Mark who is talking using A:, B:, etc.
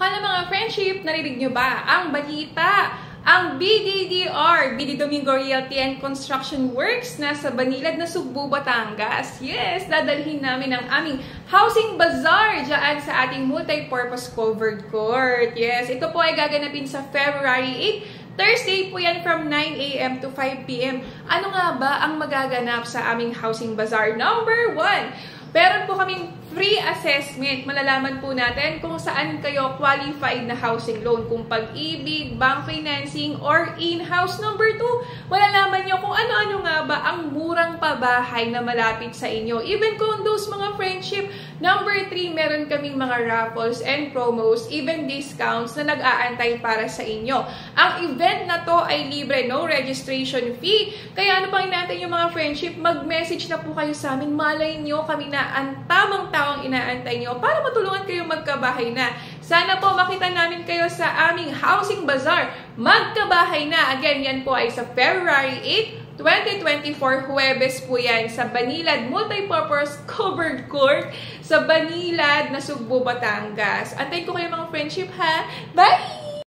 A: Hala mga friendship, narinig nyo ba ang balita? Ang BDDR, BD Domingo Realty and Construction Works, nasa Banilad na Sugbo, Batangas. Yes, dadalhin namin ang aming housing bazaar dyan sa ating multi-purpose covered court. Yes, ito po ay gaganapin sa February 8. Thursday po yan from 9 AM to 5 PM. Ano nga ba ang magaganap sa aming housing bazaar? Number 1, meron po kaming free assessment. Malalaman po natin kung saan kayo qualified na housing loan. Kung Pag-ibig, bank financing, or in-house. Number 2, malalaman nyo kung ano-ano nga ba ang murang pabahay na malapit sa inyo. Even condos, mga friendship. Number 3, meron kaming mga raffles and promos, even discounts na nag-aantay para sa inyo. Ang event na to ay libre, no registration fee. Kaya ano pang inaantay nyo mga friendship? Mag-message na po kayo sa amin. Malay nyo kami na ang tamang ang inaantay nyo para matulungan kayo magkabahay na. Sana po makita namin kayo sa aming housing bazaar. Magkabahay na. Again, yan po ay sa February 8, 2024, Huwebes po yan sa Banilad Multipurpose Covered Court sa Banilad na Sugbo, Batangas. Antayin ko kayo mga friendship ha. Bye!